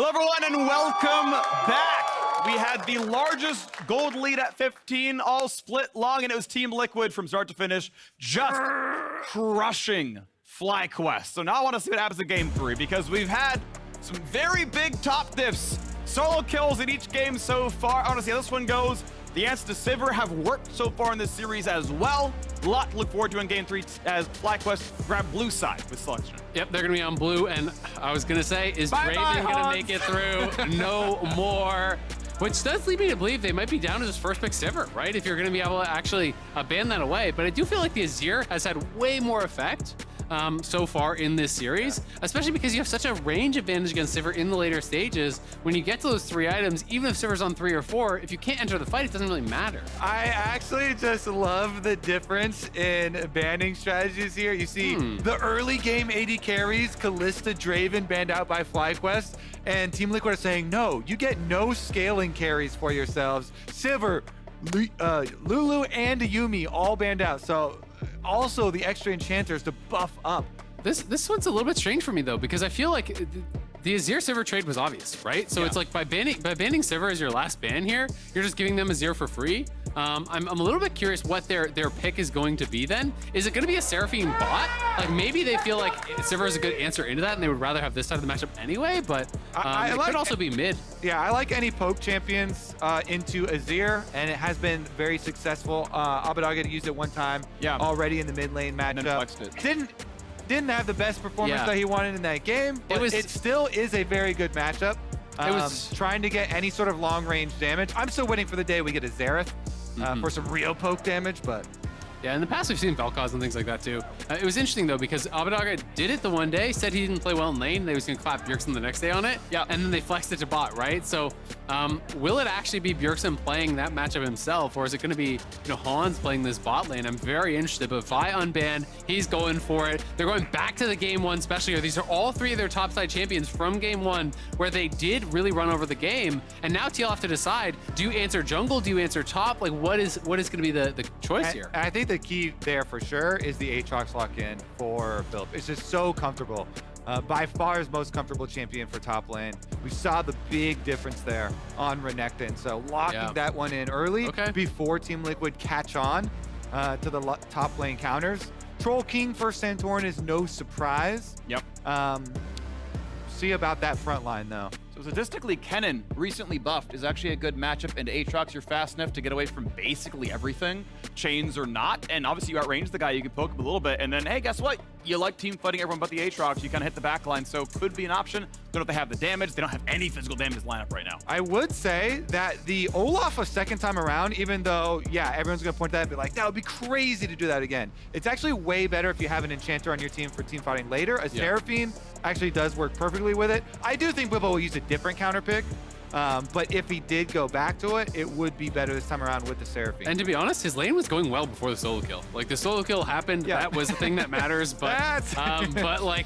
Hello everyone and welcome back. We had the largest gold lead at 15, all split long, and it was Team Liquid from start to finish, just crushing FlyQuest. So now I want to see what happens in game 3, because we've had some very big top diffs. Solo kills in each game so far. I want to see how this one goes. The answers to Sivir have worked so far in this series as well. A lot to look forward to in game 3 as FlyQuest grab blue side with selection. Yep, they're going to be on blue, and I was going to say, is Bye Draven bye, going to make it through? No more. Which does lead me to believe they might be down to this first pick Sivir, right? If you're going to be able to actually ban that away. But I do feel like the Azir has had way more effect so far in this series, especially because you have such a range advantage against Sivir in the later stages. When you get to those 3 items, even if Sivir's on 3 or 4, if you can't enter the fight, it doesn't really matter. I actually just love the difference in banning strategies here. You see the early game AD carries, Kalista, Draven banned out by FlyQuest, and Team Liquid are saying, no, you get no scaling carries for yourselves. Sivir, Lulu, and Yumi all banned out. So also the extra enchanters to buff up. This one's a little bit strange for me though, because I feel like the Azir Sivir trade was obvious, right? So it's like by banning Sivir as your last ban here, you're just giving them Azir for free. I'm a little bit curious what their pick is going to be then. Is it going to be a Seraphine bot? Like maybe they feel like Sivir is a good answer into that and they would rather have this side of the matchup anyway, but it could also be mid. Yeah, I like any poke champions into Azir, and it has been very successful. Abaddon used it one time already in the mid lane matchup. Didn't have the best performance that he wanted in that game, but it still is a very good matchup. It was trying to get any sort of long range damage. I'm still waiting for the day we get a Xerath for some real poke damage, but yeah, in the past we've seen Vel'Koz and things like that too. It was interesting though because Abaddon did it the one day, said he didn't play well in lane, they was gonna clap Bjergsen the next day on it, and then they flexed it to bot, right? So will it actually be Bjergsen playing that matchup himself, or is it gonna be Hans playing this bot lane? I'm very interested, but Vi unbanned, he's going for it. They're going back to the game 1 special here. These are all 3 of their top side champions from game 1, where they did really run over the game, and now TL have to decide, do you answer jungle, do you answer top? Like what is gonna be the choice here? I think the key there for sure is the Aatrox lock-in for Philip. It's just so comfortable. By far his most comfortable champion for top lane. We saw the big difference there on Renekton. So locking that one in early before Team Liquid catch on to the top lane counters. Troll King for Santorin is no surprise. See about that front line though. So statistically, Kennen, recently buffed, is actually a good matchup into Aatrox. You're fast enough to get away from basically everything, chains or not, and obviously you outrange the guy, you can poke him a little bit, and then, hey, guess what? You like team fighting everyone but the Aatrox, you kind of hit the back line, so could be an option. Don't know if they have the damage, they don't have any physical damage in this lineup right now. I would say that the Olaf a second time around, even though, yeah, everyone's gonna point to that and be like, that would be crazy to do that again. It's actually way better if you have an enchanter on your team for team fighting later. A Seraphine actually does work perfectly with it. I do think Bwipo will use a different counter pick, but if he did go back to it, it would be better this time around with the Seraphine. And to be honest, his lane was going well before the solo kill. Like the solo kill happened, that was the thing that matters, but but like,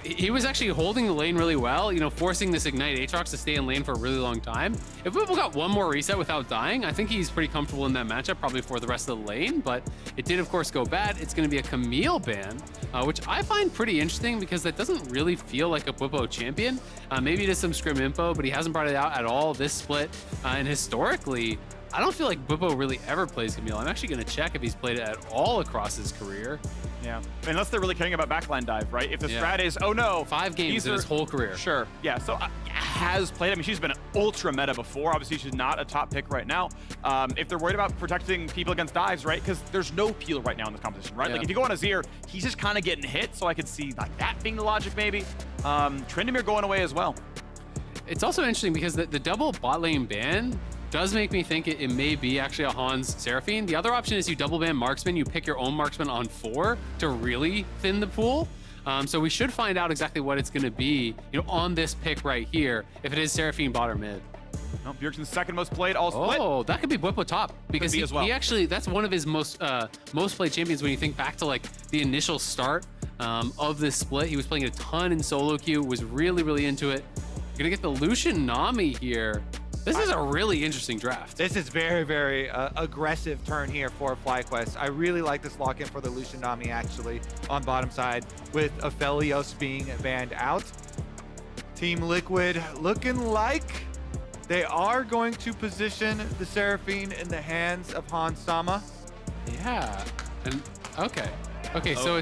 he was actually holding the lane really well, forcing this Ignite Aatrox to stay in lane for a really long time. If Bwipo got one more reset without dying, I think he's pretty comfortable in that matchup, probably for the rest of the lane, but it did of course go bad. It's gonna be a Camille ban, which I find pretty interesting because that doesn't really feel like a Bwipo champion. Maybe it is some scrim info, but he hasn't brought it out at all this split. And historically, I don't feel like Bwipo really ever plays Camille. I'm actually gonna check if he's played it at all across his career. Yeah, unless they're really caring about backline dive, right? If the strat is, oh no, 5 games in his whole career. Sure, yeah, so has played, I mean, she's been ultra meta before. Obviously, she's not a top pick right now. If they're worried about protecting people against dives, right? Because there's no peel right now in this competition, right? Like if you go on Azir, he's just kind of getting hit, so I could see like that being the logic maybe. Tryndamere going away as well. It's also interesting because the double bot lane ban does make me think it may be actually a Hans Seraphine. The other option is you double ban marksman, you pick your own marksman on 4 to really thin the pool. So we should find out exactly what it's gonna be, on this pick right here, if it is Seraphine bot or mid. No, Bjergsen's second most played, all split. Oh, that could be Bwipo top because he actually, that's one of his most played champions when you think back to like the initial start of this split. He was playing a ton in solo queue, was really, really into it. You're gonna get the Lucian Nami here. This is a really interesting draft. This is very, very aggressive turn here for FlyQuest. I really like this lock-in for the Lucian Nami actually on bottom side with Aphelios being banned out. Team Liquid looking like they are going to position the Seraphine in the hands of Hans Sama. Yeah, and okay, so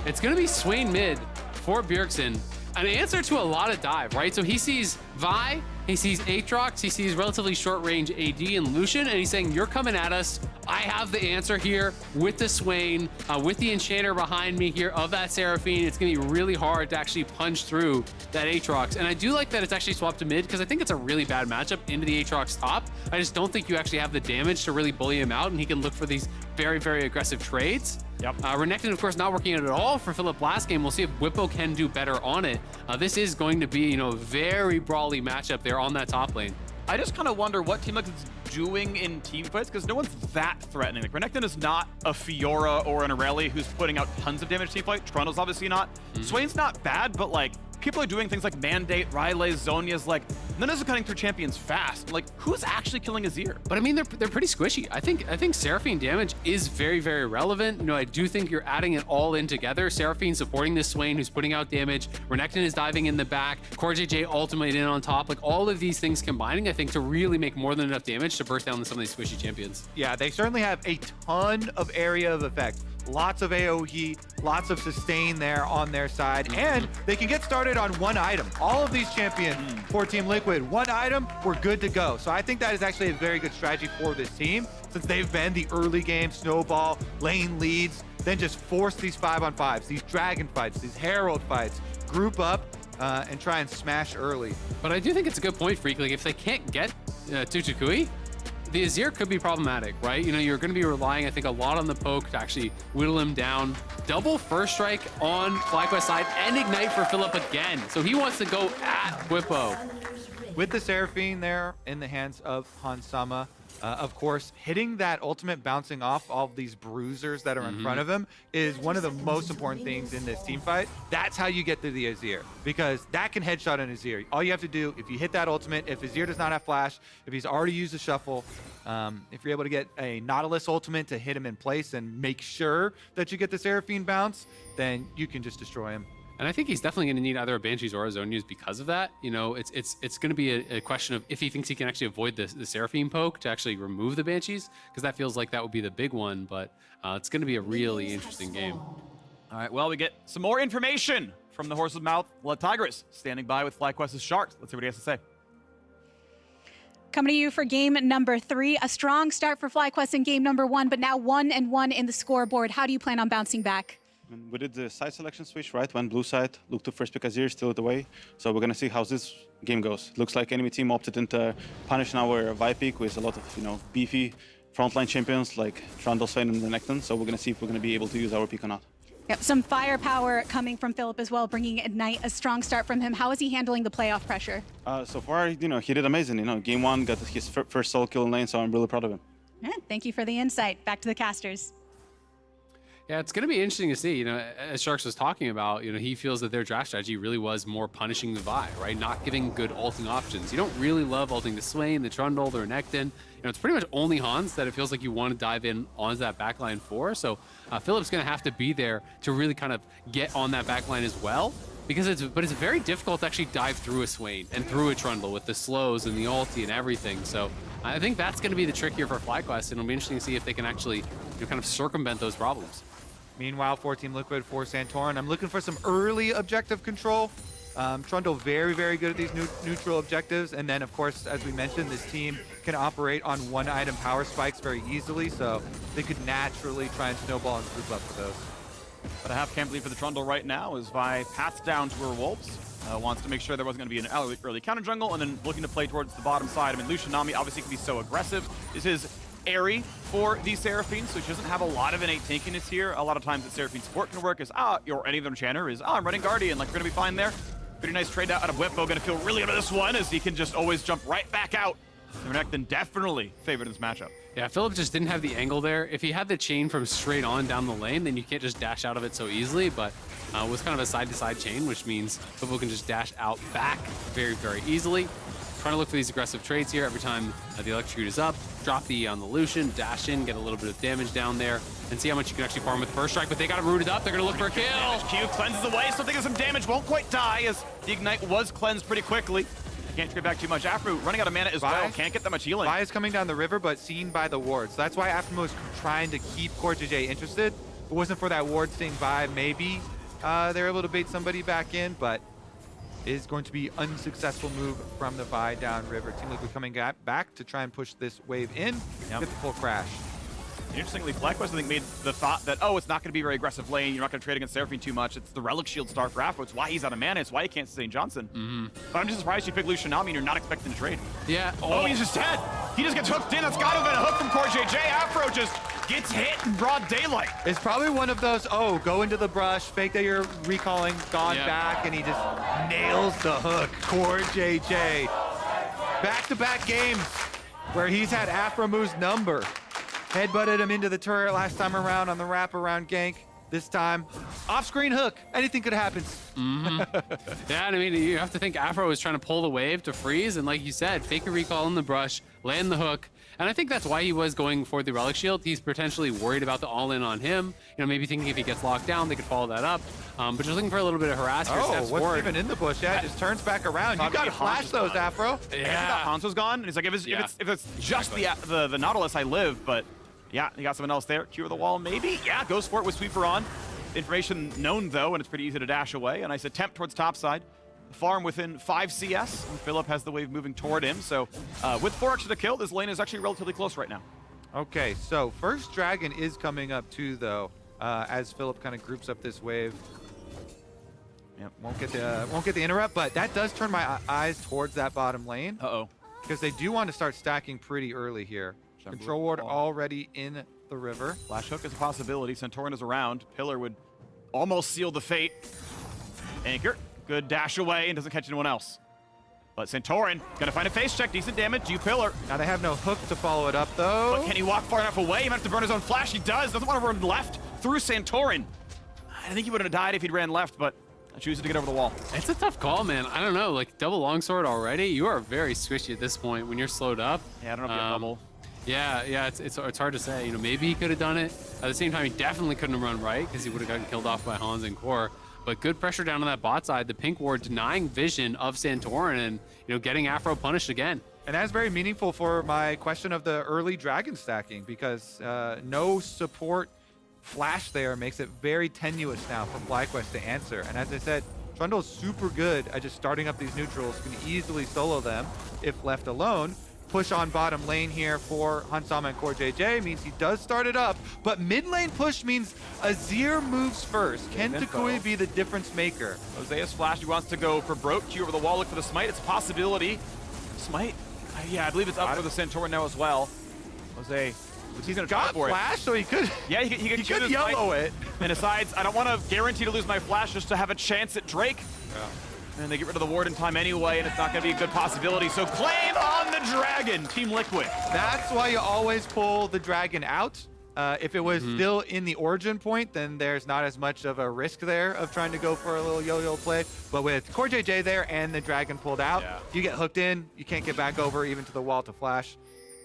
it's gonna be Swain mid for Bjergsen. An answer to a lot of dive, right? So he sees Vi, he sees Aatrox, he sees relatively short range AD and Lucian, and he's saying, you're coming at us. I have the answer here with the Swain, with the Enchanter behind me here of that Seraphine. It's gonna be really hard to actually punch through that Aatrox. And I do like that it's actually swapped to mid because I think it's a really bad matchup into the Aatrox top. I just don't think you actually have the damage to really bully him out, and he can look for these very, very aggressive trades. Yep. Renekton, of course, not working at all for Philip last game. We'll see if Bwipo can do better on it. This is going to be, you know, a very brawly matchup there on that top lane. I just kind of wonder what Team Liquid's doing in team fights, because no one's that threatening. Like, Renekton is not a Fiora or an Irelia who's putting out tons of damage team fight. Trundle's obviously not. Swain's not bad, but like, people are doing things like Mandate, Riley, Zhonya's, like, none of us are cutting through champions fast. Like, who's actually killing Azir? But I mean, they're pretty squishy. I think Seraphine damage is very, very relevant. You know, I do think you're adding it all in together. Seraphine supporting this Swain who's putting out damage. Renekton is diving in the back. CoreJJ ultimate in on top. Like, all of these things combining, I think, to really make more than enough damage to burst down some of these squishy champions. Yeah, they certainly have a ton of area of effect. Lots of AoE, lots of sustain there on their side, and they can get started on one item. All of these champions for Team Liquid, one item, we're good to go. So I think that is actually a very good strategy for this team, since they've been the early game snowball, lane leads, then just force these 5-on-5s, these dragon fights, these herald fights, group up and try and smash early. But I do think it's a good point, Phreak. Like, if they can't get toucouille, the Azir could be problematic, right? You know, you're going to be relying, I think, a lot on the poke to actually whittle him down. Double first strike on FlyQuest side and ignite for Philip again. So he wants to go at Bwipo. With the Seraphine there in the hands of Hans Sama, of course, hitting that ultimate, bouncing off all of these bruisers that are in front of him is one of the most important things in this team fight. That's how you get through the Azir, because that can headshot an Azir. All you have to do, if you hit that ultimate, if Azir does not have flash, if he's already used a shuffle, if you're able to get a Nautilus ultimate to hit him in place and make sure that you get the Seraphine bounce, then you can just destroy him. And I think he's definitely going to need either a Banshees or a Zhonya's because of that. You know, it's going to be a question of if he thinks he can actually avoid the Seraphine poke to actually remove the Banshees, because that feels like that would be the big one. But it's going to be a really interesting game. All right, well, we get some more information from the horse's mouth. Blood Tigris standing by with FlyQuest's Sharks. Let's see what he has to say. Coming to you for game number 3. A strong start for FlyQuest in game number 1, but now 1-1 in the scoreboard. How do you plan on bouncing back? We did the side selection switch, right? Went blue side, looked to first pick Azir, still at the way. So we're gonna see how this game goes. Looks like enemy team opted into punishing our Vi pick with a lot of, you know, beefy frontline champions like Trundle, Swain, and Renekton. So we're gonna see if we're gonna be able to use our pick or not. Yep, some firepower coming from Philip as well, bringing Ignite, a strong start from him. How is he handling the playoff pressure? So far, you know, he did amazing. You know, game 1 got his first solo kill in lane, so I'm really proud of him. Yeah, thank you for the insight. Back to the casters. Yeah, it's going to be interesting to see. You know, as Sharks was talking about, you know, he feels that their draft strategy really was more punishing the Vi, right? Not giving good ulting options. You don't really love ulting the Swain, the Trundle, the Renekton. You know, it's pretty much only Hans that it feels like you want to dive in onto that backline for. So Philip's going to have to be there to really kind of get on that backline as well. Because it's very difficult to actually dive through a Swain and through a Trundle with the slows and the ulti and everything. So I think that's going to be the trick here for FlyQuest, and it'll be interesting to see if they can actually, you know, kind of circumvent those problems. Meanwhile, for Team Liquid, for Santorin, I'm looking for some early objective control. Trundle very, very good at these neutral objectives. And then, of course, as we mentioned, this team can operate on one-item power spikes very easily, so they could naturally try and snowball and group up with those. But a half camp lead for the Trundle right now as Vi paths down to her Wolves. Wants to make sure there wasn't going to be an early counter jungle, and then looking to play towards the bottom side. I mean, Lucian Nami obviously can be so aggressive. This is airy for the Seraphine, so she doesn't have a lot of innate tankiness here. A lot of times that Seraphine support can work is, or any other enchanter is, I'm running Guardian, like we're going to be fine there. Pretty nice trade out of Bwipo, going to feel really good at this one as he can just always jump right back out. Renekton definitely favored in this matchup. Yeah, Philip just didn't have the angle there. If he had the chain from straight on down the lane, then you can't just dash out of it so easily, but it was kind of a side-to-side chain, which means Bwipo can just dash out back very, very easily. Trying to look for these aggressive trades here every time the electrocute is up. Drop the E on the Lucian, dash in, get a little bit of damage down there. and see how much you can actually farm with first strike, but they got him rooted up. They're going to look for a kill. Q cleanses away, so taking some damage, won't quite die as the Ignite was cleansed pretty quickly. Can't get back too much. aphromoo running out of mana as well. Can't get that much healing. Vi is coming down the river, but seen by the wards. So that's why aphromoo is trying to keep CoreJJ interested. If it wasn't for that ward seeing Vi, maybe they're able to bait somebody back in, but it is going to be unsuccessful move from the Vi downriver. Team Liquid coming back to try and push this wave in, get the full crash. Interestingly, FlyQuest, I think, made the thought that, oh, it's not going to be a very aggressive lane. You're not going to trade against Seraphine too much. It's the Relic Shield star for aphromoo. It's why he's out of mana. It's why he can't sustain Johnsun. But I'm just surprised you pick Lucian Nami and you're not expecting to trade. Yeah. Oh, he's just dead. He just gets hooked in. That's got to have been a hook from CoreJJ. aphromoo just gets hit in broad daylight. It's probably one of those, oh, go into the brush, fake that you're recalling, gone back, and he just nails the hook. CoreJJ. Back-to-back games where he's had aphromoos number. Headbutted him into the turret last time around on the wraparound gank. This time, off-screen hook. Anything could happen. Yeah, and I mean, you have to think aphromoo is trying to pull the wave to freeze, and like you said, fake a recall in the brush, land the hook. And I think that's why he was going for the Relic Shield. He's potentially worried about the all-in on him. You know, maybe thinking if he gets locked down, they could follow that up. But just looking for a little bit of harassment. Oh, what's even in the bush? Yeah, it just turns back around. You gotta flash those, aphromoo. Yeah. Hanzo's gone, and he's like, if it's just the Nautilus, I live, but yeah, you got someone else there. Cure the wall, maybe? Yeah, goes for it with Sweeper on. Information known, though, and it's pretty easy to dash away. A nice attempt towards topside. Farm within 5 CS, and Philip has the wave moving toward him. So with 4 extra to kill, this lane is actually relatively close right now. Okay, so first dragon is coming up too, though, as Philip kind of groups up this wave. Yep, won't get the interrupt, but that does turn my eyes towards that bottom lane. Uh-oh. Because they do want to start stacking pretty early here. Control ward already in the river. Flash hook is a possibility. Santorin is around. Pillar would almost seal the fate. Anchor. Good dash away and doesn't catch anyone else. But Santorin gonna find a face check. Decent damage. You Pillar. Now they have no hook to follow it up, though. But can he walk far enough away? He might have to burn his own flash. He does. Doesn't want to run left through Santorin. I think he would have died if he'd ran left, but I choose to get over the wall. It's a tough call, man. I don't know. Like, double longsword already? You are very squishy at this point when you're slowed up. Yeah, I don't know if you have double. Yeah, it's hard to say. You know, maybe he could have done it. At the same time, he definitely couldn't have run right because he would have gotten killed off by Hans and Core. But good pressure down on that bot side. The pink ward denying vision of Santorin and, you know, getting aphromoo punished again. And that's very meaningful for my question of the early dragon stacking because no support flash there makes it very tenuous now for FlyQuest to answer. And as I said, Trundle's super good at just starting up these neutrals, can easily solo them if left alone. Push on bottom lane here for Hansama and CoreJJ means he does start it up, but mid lane push means Azir moves first. Can toucouille be the difference maker? Jose's flash, he wants to go for broke. Q over the wall, look for the smite. It's a possibility. Smite? Yeah, I believe it's up for the Santorin now as well. Jose, he's gonna try for flash, it. So he could. Yeah, he could YOLO it. And decides, I don't want to guarantee to lose my flash just to have a chance at Drake. Yeah. And they get rid of the ward in time anyway, and it's not going to be a good possibility. So claim on the dragon, Team Liquid. That's why you always pull the dragon out. If it was still in the origin point, then there's not as much of a risk there of trying to go for a little yo-yo play. But with CoreJJ there and the dragon pulled out, you get hooked in, you can't get back over even to the wall to flash.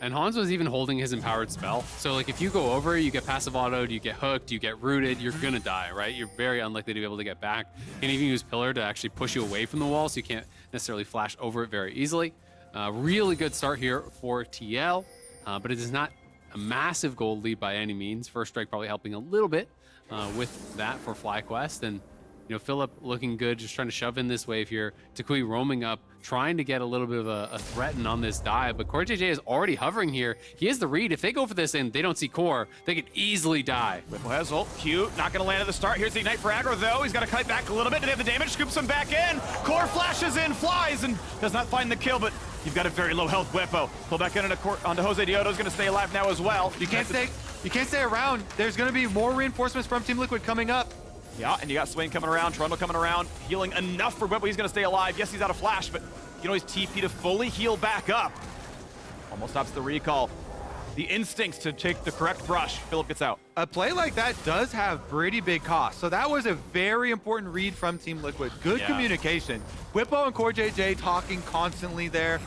And Hans was even holding his empowered spell. So like if you go over, you get passive autoed, you get hooked, you get rooted, you're gonna die, right? You're very unlikely to be able to get back. You can even use Pillar to actually push you away from the wall so you can't necessarily flash over it very easily. Really good start here for TL, but it is not a massive gold lead by any means. First strike probably helping a little bit with that for FlyQuest. And you know, Philip looking good, just trying to shove in this wave here. toucouille roaming up, trying to get a little bit of a threat on this dive, but CoreJJ is already hovering here. He has the read. If they go for this and they don't see Core, they could easily die. Bwipo has ult. Q not going to land at the start. Here's the Ignite for aggro, though. He's got to cut back a little bit. Did he have the damage? Scoops him back in. Core flashes in, flies, and does not find the kill, but you've got a very low health Bwipo. Pull back in onto Josedeodo. Is going to stay alive now as well. You can't stay around. There's going to be more reinforcements from Team Liquid coming up. Yeah, and you got Swain coming around, Trundle coming around, healing enough for Bwipo. He's going to stay alive. Yes, he's out of flash, but you can always TP to fully heal back up. Almost stops the recall. The instincts to take the correct brush. Philip gets out. A play like that does have pretty big costs. So that was a very important read from Team Liquid. Good communication. Bwipo and CoreJJ talking constantly there.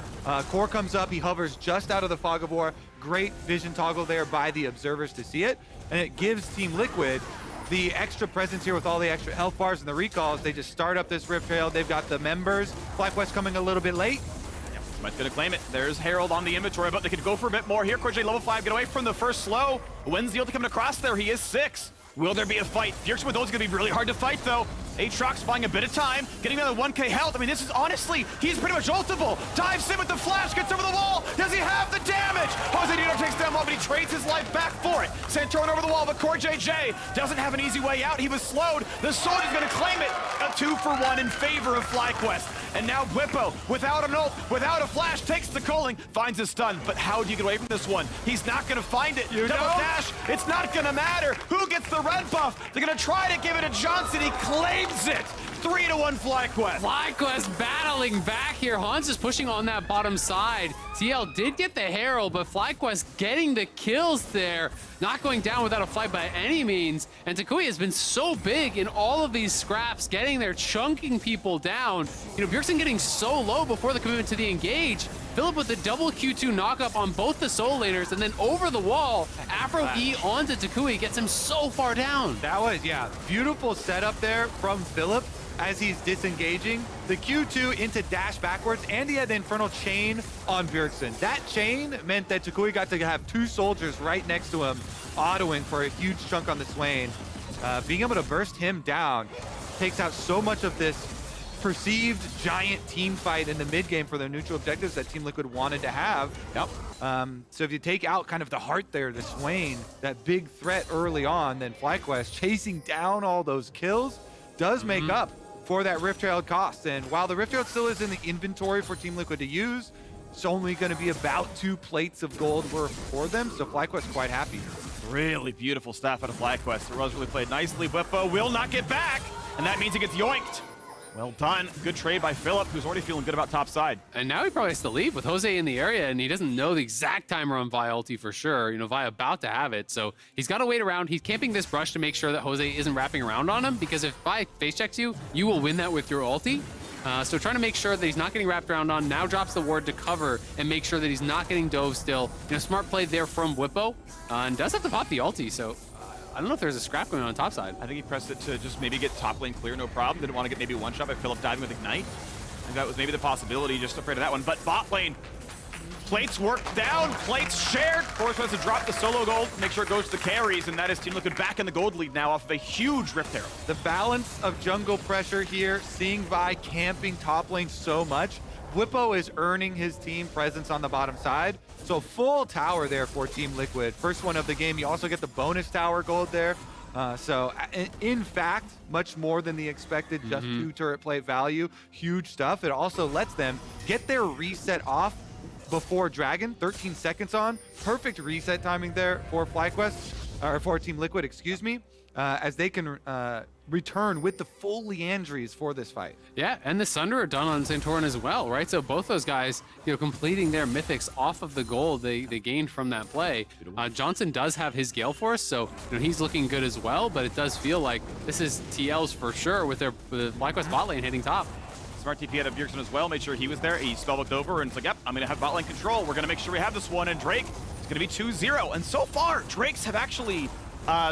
Core comes up, he hovers just out of the fog of war. Great vision toggle there by the observers to see it. and it gives Team Liquid the extra presence here with all the extra health bars and the recalls. They just start up this Rift Trail. They've got the members. FlyQuest coming a little bit late. Smite's gonna claim it. There's Herald on the inventory, but they could go for a bit more here. CoreJJ level 5, get away from the first slow. When's the ulti coming across there? He is 6. Will there be a fight? Bjergsen with those is gonna be really hard to fight though. Aatrox buying a bit of time, getting another 1k health. I mean, this is honestly, he's pretty much ultable. Dives in with the flash, gets over the wall. Does he have the damage? Josedeodo takes down one, but he trades his life back for it. Santorin over the wall, but CoreJJ doesn't have an easy way out. He was slowed. The soldier's gonna claim it. A 2-for-1 in favor of FlyQuest. And now Bwipo, without an ult, without a flash, takes the culling, finds his stun. But how do you get away from this one? He's not gonna find it. Double dash, it's not gonna matter. Who gets the red buff? They're gonna try to give it to Johnsun. He claims it. 3-1 FlyQuest. FlyQuest battling back here. Hans is pushing on that bottom side. TL did get the Herald, but FlyQuest getting the kills there. Not going down without a fight by any means. And toucouille has been so big in all of these scraps, getting there, chunking people down. You know, Bjergsen getting so low before the commitment to the engage. Philip with the double Q2 knockup on both the solo laners, and then over the wall, aphromoo onto toucouille gets him so far down. That was, yeah, beautiful setup there from Philip as he's disengaging. The Q2 into dash backwards, and he had the Infernal Chain on Bjergsen. That chain meant that toucouille got to have 2 soldiers right next to him, autoing for a huge chunk on the Swain. Being able to burst him down takes out so much of this perceived giant team fight in the mid game for their neutral objectives that Team Liquid wanted to have. Yep. So if you take out kind of the heart there, the Swain, that big threat early on, then FlyQuest chasing down all those kills does make up for that Rift Trail cost. And while the Rift Trail still is in the inventory for Team Liquid to use, it's only going to be about 2 plates of gold worth for them, so FlyQuest quite happy. Really beautiful stuff out of FlyQuest. The Rose really played nicely. Bwipo will not get back, and that means he gets yoinked. Well done. Good trade by Philip, who's already feeling good about top side. And now he probably has to leave with Jose in the area, and he doesn't know the exact timer on Vi ulti for sure. You know, Vi about to have it, so he's got to wait around. He's camping this brush to make sure that Jose isn't wrapping around on him, because if Vi face checks you, you will win that with your ulti. So trying to make sure that he's not getting wrapped around on. Now drops the ward to cover and make sure that he's not getting dove still. You know, smart play there from Bwipo, and does have to pop the ulti, so I don't know if there's a scrap going on top side. I think he pressed it to just maybe get top lane clear, no problem. Didn't want to get maybe one shot by Philip diving with Ignite. I think that was maybe the possibility, just afraid of that one. But bot lane, plates worked down, plates shared. Of course, has to drop the solo gold, make sure it goes to the carries, and that is Team Liquid back in the gold lead now off of a huge Rift Arrow. The balance of jungle pressure here, seeing Vi camping top lane so much, Bwipo is earning his team presence on the bottom side. So full tower there for Team Liquid. First one of the game. You also get the bonus tower gold there. So in fact, much more than the expected just 2 turret plate value. Huge stuff. It also lets them get their reset off before Dragon. 13 seconds on. Perfect reset timing there for FlyQuest, or for Team Liquid, excuse me, as they can return with the full Leandries for this fight. Yeah, and the Sunder are done on Santorin as well, right? So both those guys, you know, completing their mythics off of the gold they gained from that play. Johnsun does have his Gale Force, so you know, he's looking good as well, but it does feel like this is TL's for sure with the FlyQuest bot lane hitting top. Smart TP out of Bjergsen as well, made sure he was there. He spellbooked over and it's like, yep, I'm gonna have bot lane control. We're gonna make sure we have this one, and Drake is gonna be 2-0. And so far, Drakes have actually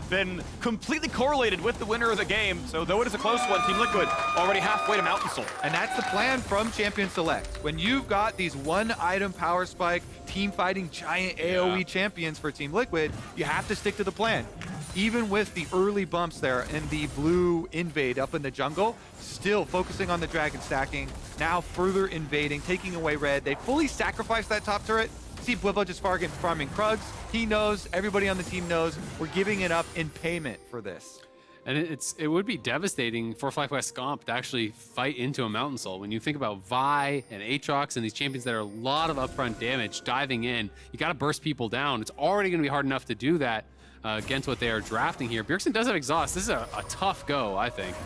been completely correlated with the winner of the game. So though it is a close one, Team Liquid already halfway to Mountain Soul. And that's the plan from Champion Select. When you've got these 1-item power spike, team fighting giant AoE champions for Team Liquid, you have to stick to the plan. Even with the early bumps there and the blue invade up in the jungle, still focusing on the dragon stacking, now further invading, taking away red. They fully sacrificed that top turret. See Bwipo just farming Krugs. He knows, everybody on the team knows, we're giving it up in payment for this. And it would be devastating for FlyQuest Comp to actually fight into a Mountain Soul. When you think about Vi and Aatrox and these champions that are a lot of upfront damage diving in, you got to burst people down. It's already going to be hard enough to do that against what they are drafting here. Bjergsen does have exhaust. This is a tough go, I think.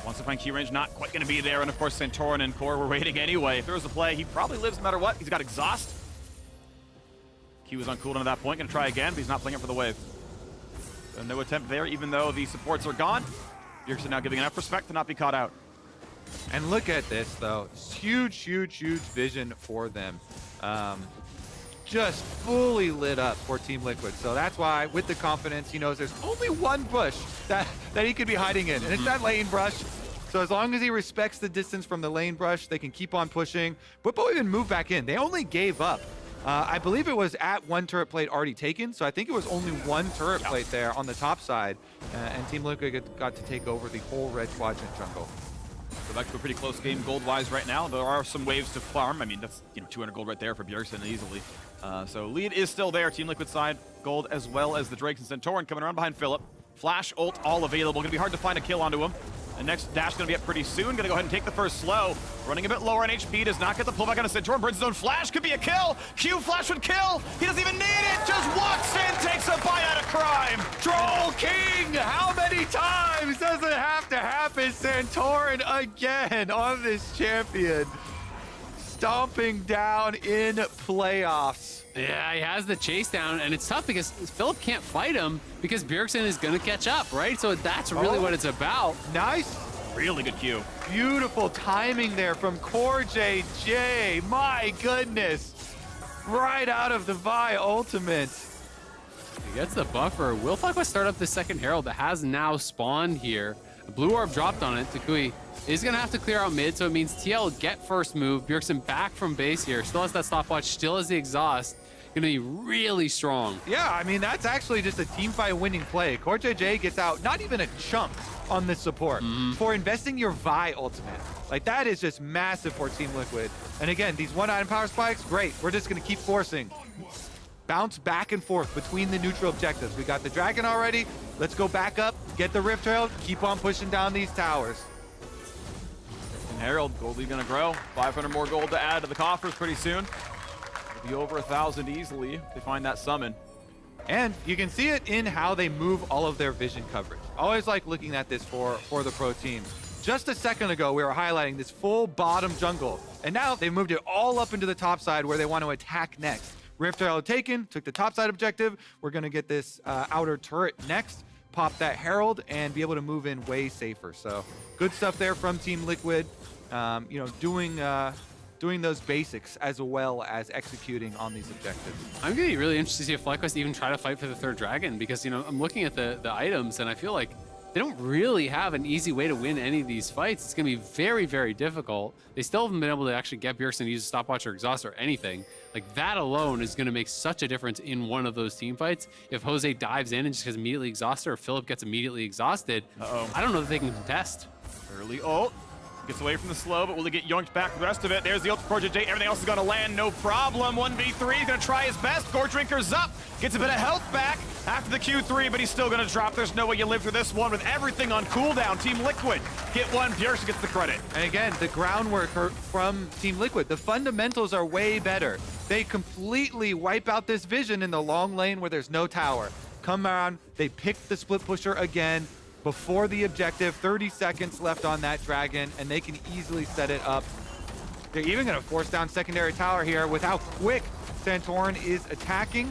Wants to find Q range, not quite going to be there. And of course, Santorin and Core were waiting anyway. If there was a play, he probably lives no matter what. He's got exhaust. Q was on cooldown at that point. Going to try again, but he's not playing it for the wave. So no attempt there, even though the supports are gone. Bjergsen now giving enough respect to not be caught out. And look at this, though. It's huge, huge, huge vision for them. just fully lit up for Team Liquid. So that's why, with the confidence, he knows there's only one bush that he could be hiding in, and it's that lane brush. So as long as he respects the distance from the lane brush, they can keep on pushing. Bwipo even moved back in. They only gave up. I believe it was at one turret plate already taken, so I think it was only one turret plate there on the top side, and Team Liquid got to take over the whole red quadrant jungle. So back to a pretty close game gold-wise right now. There are some waves to farm. I mean, that's 200 gold right there for Bjergsen easily. So lead is still there. Team Liquid side gold, as well as the Drakes and Santorin coming around behind Philip. Flash, ult, all available. Gonna be hard to find a kill onto him. The next dash gonna be up pretty soon. Gonna go ahead and take the first slow. Running a bit lower on HP, does not get the pullback on a Santorin. Burns his own flash, could be a kill. Q flash would kill. He doesn't even need it. Just walks in, takes a bite out of crime. Troll King, how many times does it have to happen? Santorin again on this champion. Stomping down in playoffs. Yeah, he has the chase down, and it's tough because Philip can't fight him because Bjergsen is going to catch up, right? So that's really what it's about. Nice. Really good Q. Beautiful timing there from CoreJJ. My goodness. Right out of the Vi ultimate. He gets the buffer. Will FlyQuest start up the second Herald that has now spawned here? The blue orb dropped on it. toucouille is going to have to clear out mid, so it means TL get first move. Bjergsen back from base here. Still has that stopwatch, still has the exhaust. Going to be really strong. Yeah, I mean, that's actually just a team fight winning play. CoreJJ gets out not even a chunk on this support for investing your Vi ultimate. Like, that is just massive for Team Liquid. And again, these one-item power spikes, great. We're just going to keep forcing. Bounce back and forth between the neutral objectives. We got the dragon already. Let's go back up, get the Rift Herald, keep on pushing down these towers. And Herald, gold lead gonna grow. 500 more gold to add to the coffers pretty soon. It'll be over 1,000 easily if they find that summon. And you can see it in how they move all of their vision coverage. Always like looking at this for the pro teams. Just a second ago, we were highlighting this full bottom jungle. And now they've moved it all up into the top side where they want to attack next. Rift Herald taken, took the top side objective. We're going to get this outer turret next, pop that Herald, and be able to move in way safer. So good stuff there from Team Liquid, doing those basics as well as executing on these objectives. I'm going to be really interested to see if FlyQuest even try to fight for the third dragon because, I'm looking at the items and I feel like they don't really have an easy way to win any of these fights. It's going to be very, very difficult. They still haven't been able to actually get Bjergsen to use a stopwatch or exhaust or anything. Like, that alone is going to make such a difference in one of those team fights. If Jose dives in and just gets immediately exhausted or Philip gets immediately exhausted, I don't know that they can contest. Early ult. Gets away from the slow, but will he get yoinked back for the rest of it? There's the ult for CoreJJ. Everything else is going to land, no problem. 1v3, he's going to try his best. Gore Drinker's up, gets a bit of health back after the Q3, but he's still going to drop. There's no way you live through this one with everything on cooldown. Team Liquid get one, Bjergsen gets the credit. And again, the groundwork from Team Liquid, the fundamentals are way better. They completely wipe out this vision in the long lane where there's no tower. Come around, they pick the split pusher again. Before the objective, 30 seconds left on that dragon, and they can easily set it up. They're even going to force down secondary tower here with how quick Santorin is attacking.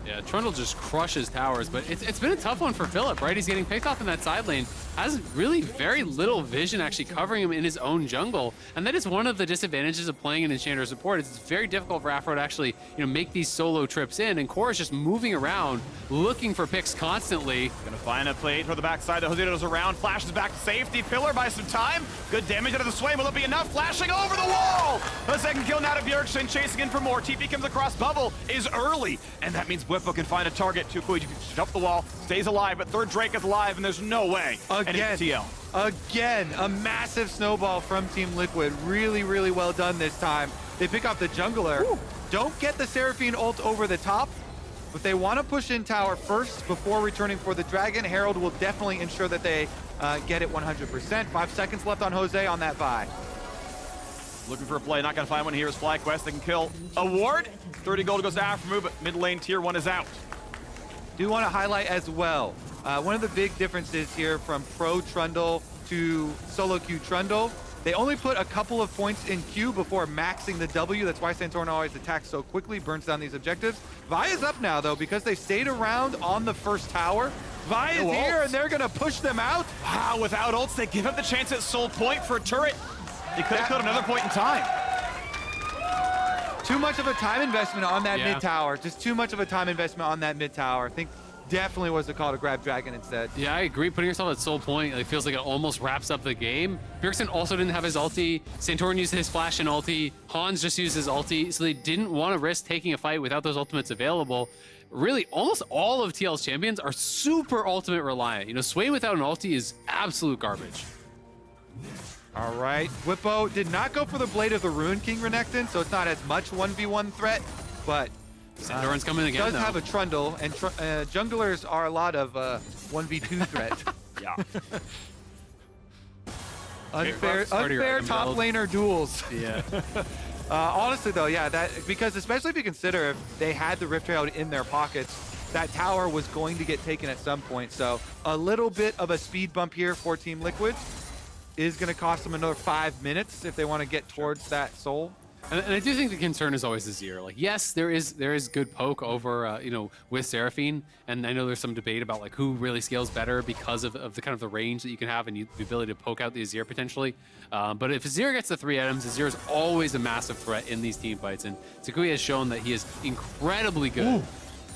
Yeah, Trundle just crushes towers, but it's been a tough one for Philip, right? He's getting picked off in that side lane, has really very little vision actually covering him in his own jungle, and that is one of the disadvantages of playing an Enchanter support. It's very difficult for Aphro to actually, make these solo trips in, and Core is just moving around, looking for picks constantly. Gonna find a plate for the backside. The Josedeodo's around, flashes back to safety. Pillar by some time. Good damage out of the Swain. Will it be enough? Flashing over the wall! A second kill now to Bjergsen, chasing in for more. TP comes across. Bubble is early, and that means Bwipo can find a target. toucouille jump the wall, stays alive, but third Drake is alive, and there's no way. Again, a massive snowball from Team Liquid. Really, really well done this time. They pick off the jungler. Ooh. Don't get the Seraphine ult over the top, but they want to push in tower first before returning for the dragon. Herald will definitely ensure that they get it 100%. 5 seconds left on Jose on that Vi. Looking for a play, not gonna find one here is FlyQuest. They can kill a ward. 30 gold goes to aphromoo, but mid lane tier 1 is out. Do want to highlight as well, one of the big differences here from pro Trundle to solo queue Trundle, they only put a couple of points in queue before maxing the W. That's why Santorin always attacks so quickly, burns down these objectives. Vi is up now, though, because they stayed around on the first tower. Vi is here, and they're going to push them out. Wow, without ults, they give up the chance at soul point for a turret. They could have killed another point in time. Too much of a time investment on that mid tower. Just too much of a time investment on that mid tower. I think definitely was the call to grab Dragon instead. Yeah, I agree. Putting yourself at soul point, it feels like it almost wraps up the game. Bjergsen also didn't have his ulti. Santorin used his flash and ulti. Hans just used his ulti, so they didn't want to risk taking a fight without those ultimates available. Really, almost all of TL's champions are super ultimate reliant. You know, Swain without an ulti is absolute garbage. All right, Bwipo did not go for the Blade of the Ruin King Renekton, so it's not as much 1v1 threat, but Santorin's coming again, does have a Trundle, and junglers are a lot of 1v2 threat. Yeah. unfair top laner duels. Yeah. Honestly though, yeah, because especially if you consider if they had the Rift Herald in their pockets, that tower was going to get taken at some point. So a little bit of a speed bump here for Team Liquid is going to cost them another 5 minutes if they want to get towards that soul. And I do think the concern is always Azir. Like, yes, there is good poke over, you know, with Seraphine, and I know there's some debate about like who really scales better because of the kind of the range that you can have and the ability to poke out the Azir potentially. But if Azir gets the 3 items, Azir is always a massive threat in these team fights, and toucouille has shown that he is incredibly good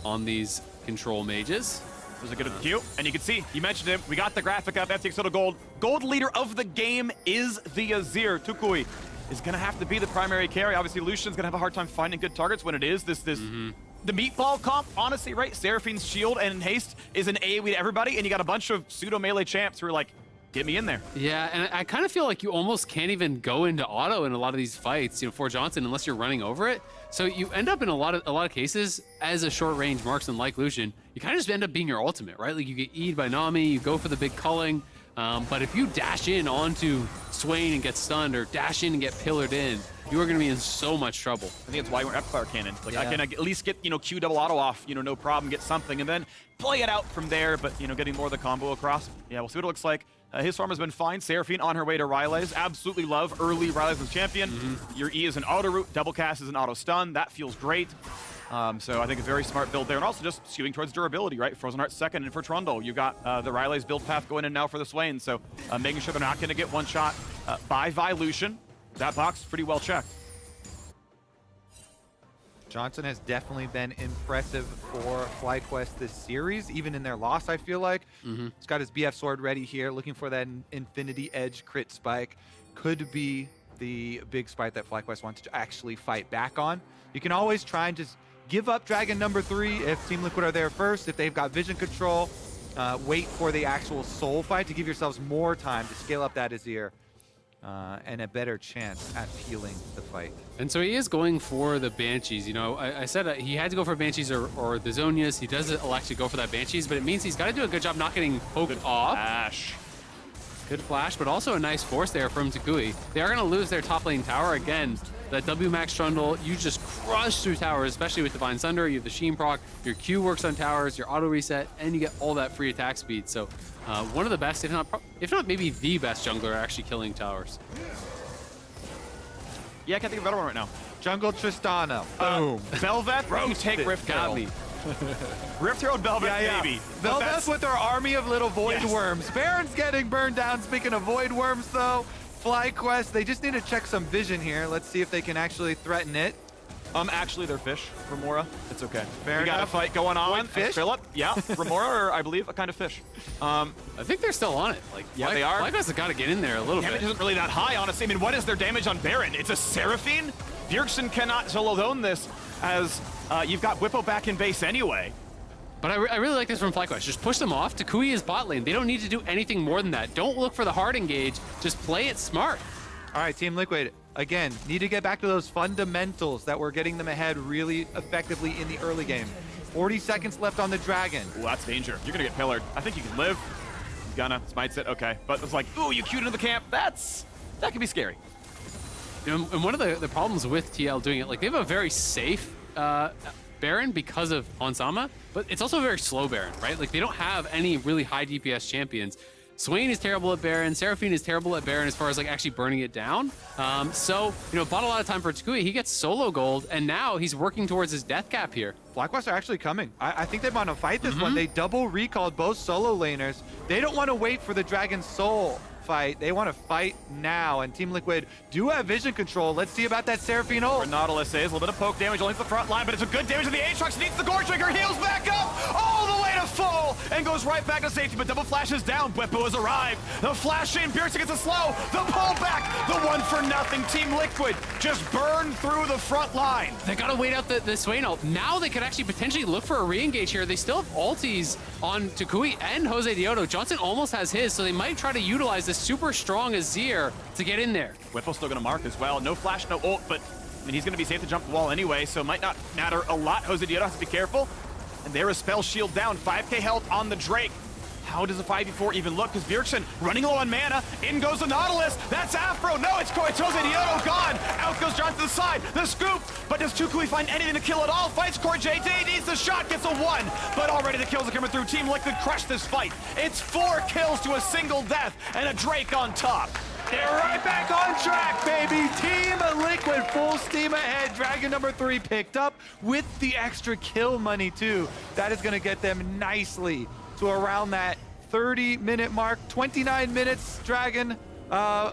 on these control mages. There's a good Q, and you can see, you mentioned him, we got the graphic up, FTX Total Gold. Gold leader of the game is the Azir. Toucouille is gonna have to be the primary carry. Obviously, Lucian's gonna have a hard time finding good targets when it is the meatball comp, honestly, right? Seraphine's shield and haste is an AoE to everybody, and you got a bunch of pseudo melee champs who are like, get me in there. Yeah, and I kind of feel like you almost can't even go into auto in a lot of these fights, you know, for Johnsun unless you're running over it. So you end up in a lot of cases as a short range marksman like Lucian, you kind of just end up being your ultimate, right? Like you get E'd by Nami, you go for the big culling, but if you dash in onto Swain and get stunned, or dash in and get pillared in, you are going to be in so much trouble. I think it's why we're FLICKR cannon. Like I can at least get, you know, Q double auto off, you know, no problem, get something, and then play it out from there. But, you know, getting more of the combo across. Yeah, we'll see what it looks like. His farm has been fine. Seraphine on her way to Ryle's. Absolutely love early Ryle's as champion. Your E is an auto root, double cast is an auto stun. That feels great. So I think a very smart build there, and also just skewing towards durability, right? Frozen Heart second, and for Trundle, you got the Ryle's build path going in now for the Swain. So making sure they're not going to get one shot by Lucian. That box pretty well checked. Johnsun has definitely been impressive for FlyQuest this series, even in their loss, I feel like. He's got his BF sword ready here, looking for that Infinity Edge crit spike. Could be the big spike that FlyQuest wants to actually fight back on. You can always try and just give up Dragon number 3 if Team Liquid are there first, if they've got vision control. Wait for the actual soul fight to give yourselves more time to scale up that Azir. And a better chance at peeling the fight. And so he is going for the Banshees. You know, I said he had to go for Banshees or the Zonias. He does elect to go for that Banshees, but it means he's got to do a good job not getting poked off. Flash. Good flash, but also a nice force there from toucouille. They are going to lose their top lane tower again. That W Max Trundle, you just crush through towers, especially with Divine Sunder. You have the Sheen proc, your Q works on towers, your auto reset, and you get all that free attack speed. So one of the best, if not maybe the best jungler actually killing towers. Yeah, I can't think of a better one right now. Jungle Tristana. Boom. Bel'Veth, you take Rift Got me. Rift Herald Bel'Veth, baby. Bel'Veth with our army of little void worms. Baron's getting burned down. Speaking of void worms, though, FlyQuest, they just need to check some vision here. Let's see if they can actually threaten it. Actually, they're fish. Remora, it's okay. Fair we got a enough. fight going on. Fish? Philip, yeah. Remora, or I believe a kind of fish. I think they're still on it. Like, yeah, they are. FlyQuest have got to get in there a little Damage bit. isn't really that high, honestly. I mean, what is their damage on Baron? It's a Seraphine? Bjergsen cannot solo own this, as you've got Bwipo back in base anyway. But I really like this from FlyQuest. Just push them off. toucouille is bot lane. They don't need to do anything more than that. Don't look for the hard engage. Just play it smart. All right, Team Liquid, again, need to get back to those fundamentals that were getting them ahead really effectively in the early game. 40 seconds left on the Dragon. Ooh, that's danger. You're gonna get pillared. I think you can live. Gonna smites it, okay. But it's like, ooh, you queued into the camp. That can be scary. You know, and one of the problems with TL doing it, like they have a very safe Baron because of Onsama, but it's also a very slow Baron, right? Like they don't have any really high DPS champions. Swain is terrible at Baron. Seraphine is terrible at Baron as far as like actually burning it down. So, you know, bought a lot of time for toucouille. He gets solo gold, and now he's working towards his death cap here. FlyQuest are actually coming. I think they want to fight this one. They double recalled both solo laners. They don't want to wait for the Dragon Soul fight. They want to fight now, and Team Liquid do have vision control. Let's see about that Seraphine ult. For Nautilus is a little bit of poke damage only to the front line, but it's a good damage to the Aatrox. Needs the Gore Trigger, heals back up all the way to full, and goes right back to safety, but double flashes down. Bwipo has arrived. The flash in, Bjergsen gets a slow, the pull back, the 1-for-0. Team Liquid just burned through the front line. They gotta wait out the Swain ult. Now they could actually potentially look for a re-engage here. They still have ultis on toucouille and Josedeodo. Johnsun almost has his, so they might try to utilize this super strong Azir to get in there. Bwipo's still gonna mark as well. No flash, no ult, but I mean, he's gonna be safe to jump the wall anyway, so it might not matter a lot. Josedeodo has to be careful. And there is spell shield down, 5k health on the Drake. How does a 5v4 even look? Because Bjergsen running low on mana. In goes the Nautilus. That's Afro. No, it's Josedeodo gone. Out goes John to the side. The scoop. But does toucouille find anything to kill at all? Fights CoreJJ. Needs the shot. Gets a 1. But already the kills are coming through. Team Liquid crushed this fight. It's 4 kills to a single death and a Drake on top. They're right back on track, baby. Team Liquid full steam ahead. Dragon number 3 picked up with the extra kill money too. That is going to get them nicely to around that 30-minute mark. 29 minutes, Dragon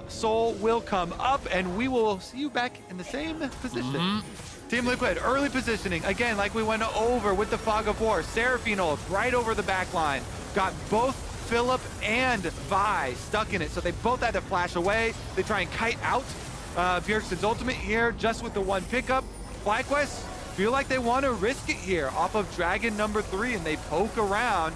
Soul will come up, and we will see you back in the same position. Team Liquid, early positioning. Again, like we went over with the Fog of War. Seraphine ult right over the back line. Got both Philip and Vi stuck in it, so they both had to flash away. They try and kite out Bjergsen's ultimate here just with the 1 pickup. FlyQuest feel like they want to risk it here off of Dragon number 3, and they poke around.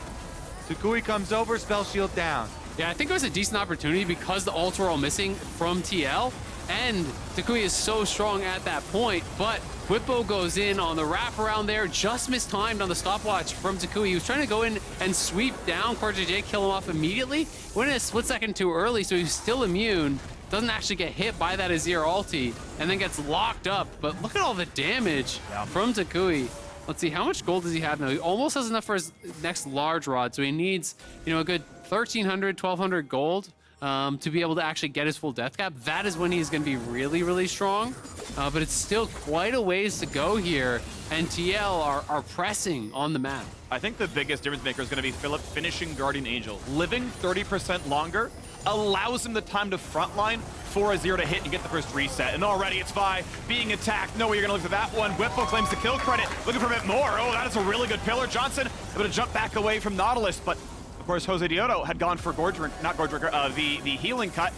toucouille comes over, spell shield down. Yeah, I think it was a decent opportunity because the ults were all missing from TL, and toucouille is so strong at that point, but Bwipo goes in on the wraparound there, just mistimed on the stopwatch from toucouille. He was trying to go in and sweep down CoreJJ, kill him off immediately. Went in a split second too early, so he's still immune. Doesn't actually get hit by that Azir ulti, and then gets locked up. But look at all the damage from toucouille. Let's see, how much gold does he have now? He almost has enough for his next large rod, so he needs, you know, a good 1,300, 1,200 gold to be able to actually get his full death cap. That is when he's going to be really, really strong. But it's still quite a ways to go here, and TL are pressing on the map. I think the biggest difference maker is going to be Philip finishing Guardian Angel. Living 30% longer allows him the time to frontline for Azir to hit and get the first reset. And already it's Vi being attacked. No way you're going to look at that one. Bwipo claims the kill credit. Looking for a bit more. Oh, that is a really good pillar. Johnsun able to jump back away from Nautilus, but of course Josedeodo had gone for the healing cut.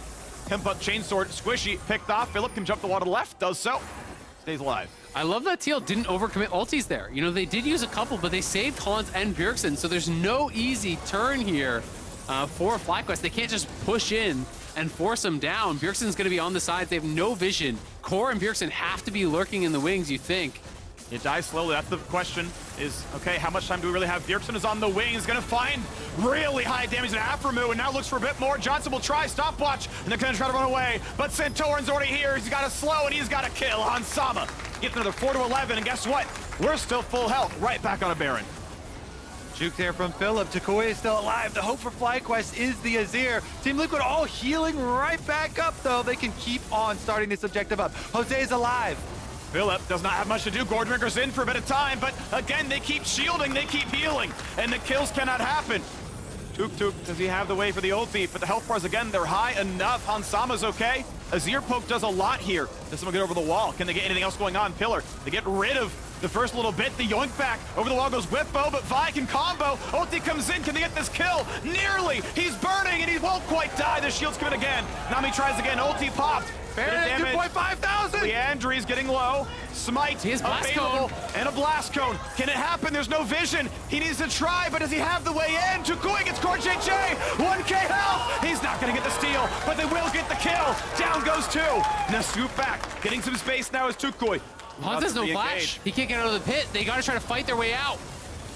Him but Chainsword, Squishy, picked off. Philip can jump the wall to the left, does so. Stays alive. I love that TL didn't overcommit ultis there. You know, they did use a couple, but they saved Hans and Bjergsen, so there's no easy turn here for FlyQuest. They can't just push in and force him down. Bjergsen's going to be on the sides. They have no vision. Core and Bjergsen have to be lurking in the wings, you think. It dies slowly. That's the question is, okay, how much time do we really have? Bjergsen is on the wings, going to find really high damage to aphromoo, and now looks for a bit more. Johnsun will try stopwatch, and they're going to try to run away, but Santorin's already here. He's got a slow, and he's got a kill on Sama. Gets another 4 to 11, and guess what? We're still full health, right back on a Baron. Juke there from Philip. toucouille is still alive. The hope for FlyQuest is the Azir. Team Liquid all healing right back up, though. They can keep on starting this objective up. Jose is alive. Philip does not have much to do. Goredrinker's in for a bit of time, but again, they keep shielding, they keep healing, and the kills cannot happen. Tuk, does he have the way for the ulti? But the health bars, again, they're high enough. Hansama's okay. Azir poke does a lot here. Does someone get over the wall? Can they get anything else going on? Pillar, they get rid of the first little bit. The yoink back. Over the wall goes Bwipo, but Vi can combo. Ulti comes in. Can they get this kill? Nearly. He's burning, and he won't quite die. The shield's coming again. Nami tries again. Ulti popped. Baron at 2.5 thousand. Leandri's getting low. Smite available, and a blast cone. Can it happen? There's no vision. He needs to try, but does he have the way in? toucouille gets CoreJJ. 1k health. He's not going to get the steal, but they will get the kill. Down goes 2. Now scoop back. Getting some space now is toucouille. Hans has no flash. He can't get out of the pit. They got to try to fight their way out.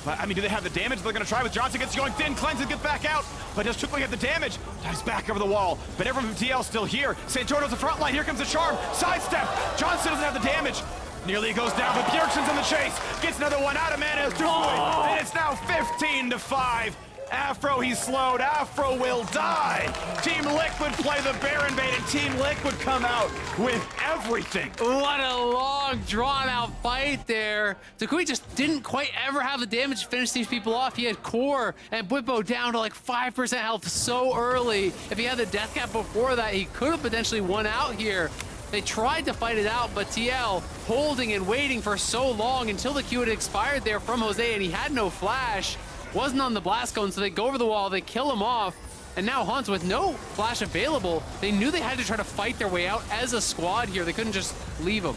I mean, do they have the damage? They're going to try with Johnsun. Gets going thin, cleanses, gets back out. But does toucouille have the damage? Dives back over the wall. But everyone from TL still here. Santorin's the front line. Here comes the charm. Sidestep. Johnsun doesn't have the damage. Nearly goes down, but Bjergsen's in the chase. Gets another one out of mana. Toucouille. And it's now 15-5. Afro, he's slowed. Afro will die. Team Liquid play the Baron bait, and Team Liquid come out with everything. What a long, drawn-out fight there. toucouille just didn't quite ever have the damage to finish these people off. He had Core and Bwipo down to like 5% health so early. If he had the death cap before that, he could have potentially won out here. They tried to fight it out, but TL holding and waiting for so long until the Q had expired there from Jose, and he had no flash. Wasn't on the blast cone, so they go over the wall, they kill him off, and now Hans, with no flash available, they knew they had to try to fight their way out as a squad here. They couldn't just leave him.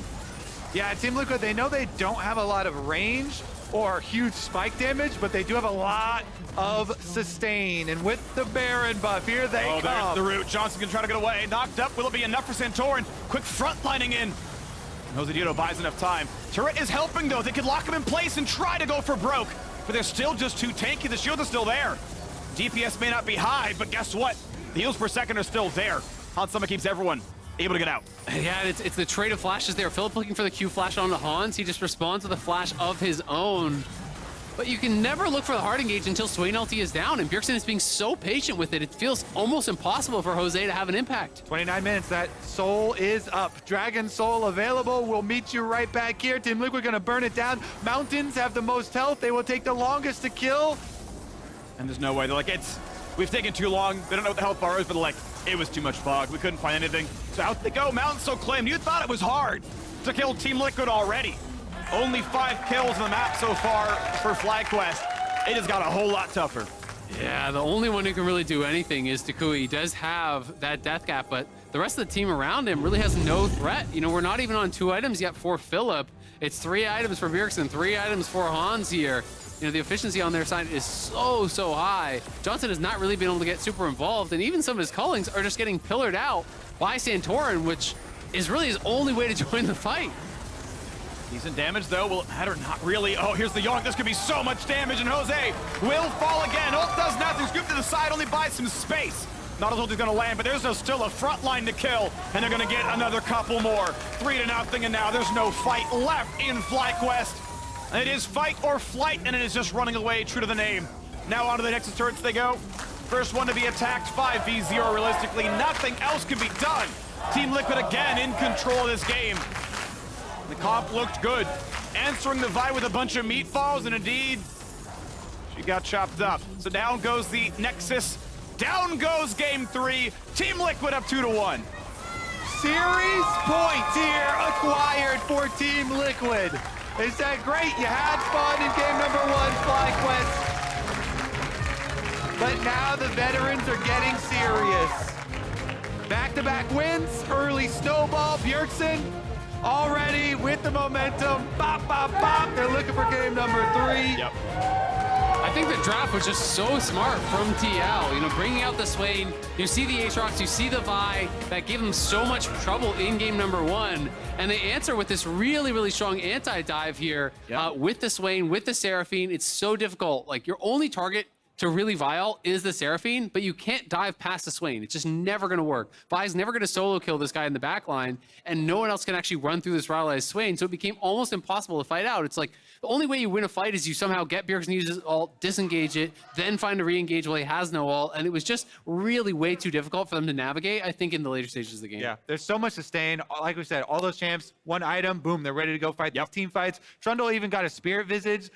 Yeah, Team Liquid, they know they don't have a lot of range or huge spike damage, but they do have a lot of sustain. And with the Baron buff, here they come. There's the root. Johnsun can try to get away. Knocked up. Will it be enough for Santorin? Quick frontlining in. Josedeodo buys enough time. Turret is helping, though. They could lock him in place and try to go for broke. But they're still just too tanky. The shield is still there. DPS may not be high, but guess what? The heals per second are still there. Hans Summit keeps everyone able to get out. Yeah, it's the trade of flashes there. Philip looking for the Q flash onto Hans. He just responds with a flash of his own. But you can never look for the hard engage until Swain LT is down, and Bjergsen is being so patient with it. It feels almost impossible for Jose to have an impact. 29 minutes, that soul is up. Dragon Soul available. We'll meet you right back here. Team Liquid gonna burn it down. Mountains have the most health. They will take the longest to kill. And there's no way. They're like, we've taken too long. They don't know what the health bar is, but like, it was too much fog. We couldn't find anything. So out they go. Mountains so claimed. You thought it was hard to kill Team Liquid already. Only 5 kills on the map so far for FlyQuest. It has got a whole lot tougher. Yeah, the only one who can really do anything is toucouille. He does have that death cap, but the rest of the team around him really has no threat. You know, we're not even on 2 items yet for Philip. It's 3 items for Bjergsen, 3 items for Hans here. You know, the efficiency on their side is so high. Johnsun has not really been able to get super involved, and even some of his callings are just getting pillared out by Santorin, which is really his only way to join the fight. Decent damage, though. Will it matter? Not really. Oh, here's the Yonk. This could be so much damage, and Jose will fall again. Ult does nothing. Scoop to the side, only buys some space. Nautilus ult is going to land, but there's still a front line to kill, and they're going to get another couple more. 3-0, and now there's no fight left in FlyQuest. It is fight or flight, and it is just running away, true to the name. Now onto the Nexus turrets they go. First one to be attacked, 5v0 realistically. Nothing else can be done. Team Liquid again in control of this game. The comp looked good. Answering the Vi with a bunch of meatballs, and indeed, she got chopped up. So down goes the Nexus. Down goes game 3. Team Liquid up 2-1. Series points here acquired for Team Liquid. Is that great? You had fun in game number 1, FlyQuest. But now the veterans are getting serious. Back-to-back wins, early snowball. Bjergsen already with the momentum. Bop, bop, bop. They're looking for game number 3. Yep. I think the draft was just so smart from TL. You know, bringing out the Swain, you see the Aatrox, you see the Vi, that gave them so much trouble in game number 1. And they answer with this really strong anti-dive here with the Swain, with the Seraphine. It's so difficult. Like, your only target to really Vial is the Seraphine, but you can't dive past the Swain. It's just never going to work. Vi's never going to solo kill this guy in the back line, and no one else can actually run through this rivalized Swain, so it became almost impossible to fight out. It's like, the only way you win a fight is you somehow get Bjergsen use his ult, disengage it, then find a re-engage while he has no ult, and it was just really way too difficult for them to navigate, I think, in the later stages of the game. Yeah, there's so much sustain. Like we said, all those champs, 1 item, boom, they're ready to go fight these team fights. Trundle even got a Spirit Visage.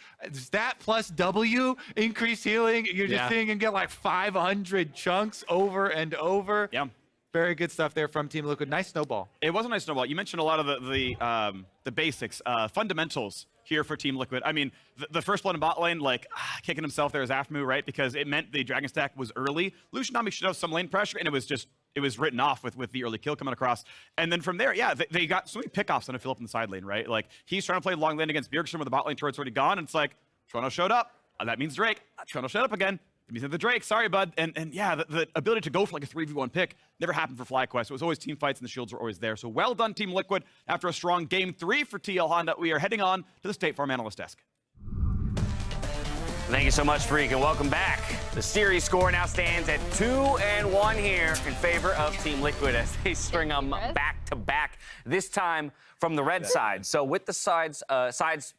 That plus W, increased healing. You're just seeing him get like 500 chunks over and over. Yeah. Very good stuff there from Team Liquid. Nice snowball. It was a nice snowball. You mentioned a lot of the basics, fundamentals here for Team Liquid. I mean, the first blood in bot lane, like, kicking himself there as aphromoo, right? Because it meant the Dragon Stack was early. Lucian Nami should have some lane pressure, and it was written off with the early kill coming across. And then from there, yeah, they got so many pickoffs on a Philip in the side lane, right? Like, he's trying to play long lane against Bjergsen where the bot lane turret's already gone, and it's like, Toronto showed up. That means Drake. Toronto showed up again. It means the Drake. Sorry, bud. And yeah, the ability to go for like a 3v1 pick never happened for FlyQuest. It was always team fights, and the shields were always there. So well done, Team Liquid. After a strong game 3 for TL Honda, we are heading on to the State Farm Analyst Desk. Thank you so much, Phreak, and welcome back. The series score now stands at 2-1 here in favor of Team Liquid as they string them back-to-back, this time from the red side. So with the sides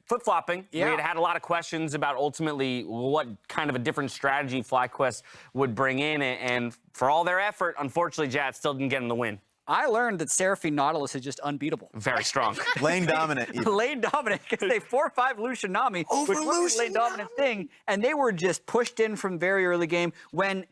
flip-flopping, we had a lot of questions about ultimately what kind of a different strategy FlyQuest would bring in, and for all their effort, unfortunately, Jat still didn't get in the win. I learned that Seraphine Nautilus is just unbeatable. Very strong. Lane dominant. Lane dominant, because they 4-5 Lucian Nami, which was a lane dominant thing, and they were just pushed in from very early game when,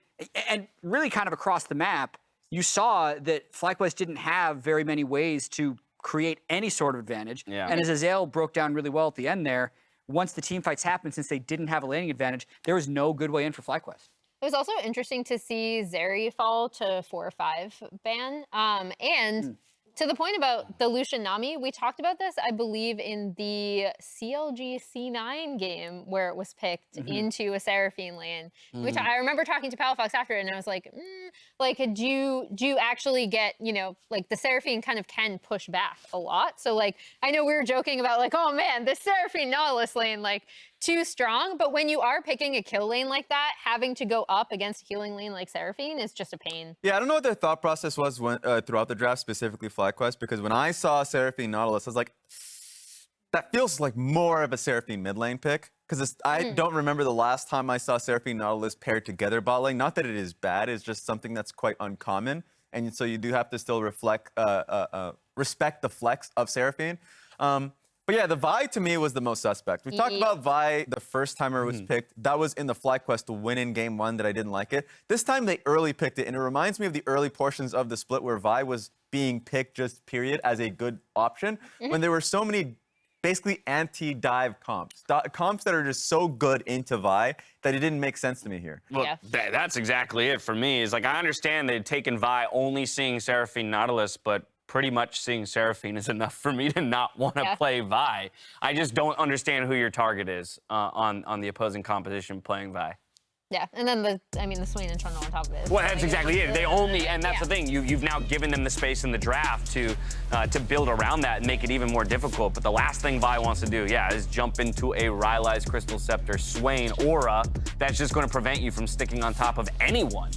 and really kind of across the map, you saw that FlyQuest didn't have very many ways to create any sort of advantage. Yeah. And as Azael broke down really well at the end there, once the team fights happened, since they didn't have a laning advantage, there was no good way in for FlyQuest. It was also interesting to see Zeri fall to 4-5 ban. And to the point about the Lucian Nami, we talked about this, I believe, in the CLG C9 game where it was picked into a Seraphine lane, which I remember talking to Palafox after it, and I was like, like, do you actually get, you know, like the Seraphine kind of can push back a lot. So like, I know we were joking about like, oh man, the Seraphine Nautilus lane, like, too strong, but when you are picking a kill lane like that, having to go up against a healing lane like Seraphine is just a pain. Yeah, I don't know what their thought process was when, throughout the draft, specifically FlyQuest, because when I saw Seraphine Nautilus, I was like, that feels like more of a Seraphine mid lane pick, because I don't remember the last time I saw Seraphine Nautilus paired together bot lane. Not that it is bad, it's just something that's quite uncommon, and so you do have to still respect the flex of Seraphine. But yeah, the Vi to me was the most suspect. We talked about Vi the first time it was picked. That was in the FlyQuest win in game 1 that I didn't like it. This time they early picked it, and it reminds me of the early portions of the split where Vi was being picked just period as a good option when there were so many basically anti-dive comps. Comps that are just so good into Vi that it didn't make sense to me here. Well, that's exactly it for me. Is like, I understand they'd taken Vi only seeing Seraphine Nautilus, but pretty much seeing Seraphine is enough for me to not want to play Vi. I just don't understand who your target is on the opposing composition playing Vi. Yeah, and then the Swain and Trundle on top of it. Well, that's exactly it. They only, and that's the thing. You've now given them the space in the draft to build around that and make it even more difficult. But the last thing Vi wants to do, is jump into a Rylai's Crystal Scepter Swain aura that's just going to prevent you from sticking on top of anyone.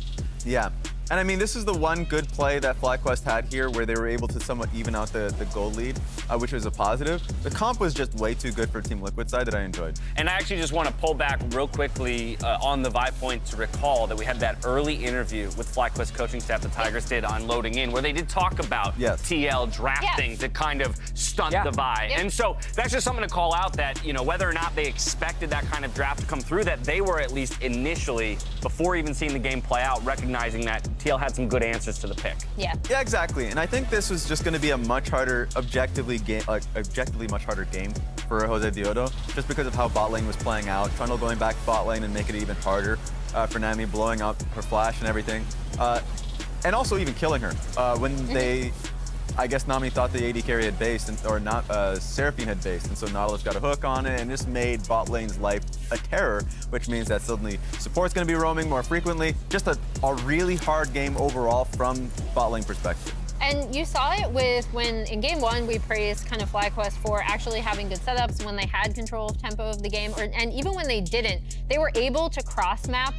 Yeah. And I mean, this is the one good play that FlyQuest had here where they were able to somewhat even out the gold lead, which was a positive. The comp was just way too good for Team Liquid side that I enjoyed. And I actually just want to pull back real quickly on the Vi point to recall that we had that early interview with FlyQuest coaching staff that Tigers did on loading in, where they did talk about TL drafting to kind of stunt the Vi. And so that's just something to call out that, you know, whether or not they expected that kind of draft to come through, that they were at least initially, before even seeing the game play out, recognizing that TL had some good answers to the pick. Yeah, exactly. And I think this was just going to be a much harder, objectively much harder game for Josedeodo, just because of how bot lane was playing out. Trundle going back bot lane and make it even harder for Nami, blowing up her flash and everything. And also even killing her. When they, I guess Nami thought the AD carry had based, or not, Seraphine had based, and so Nautilus got a hook on it and just made bot lane's life a terror, which means that suddenly support's going to be roaming more frequently. Just a really hard game overall from bot lane perspective. And you saw it with when in game 1 we praised kind of FlyQuest for actually having good setups when they had control of tempo of the game, and even when they didn't, they were able to cross map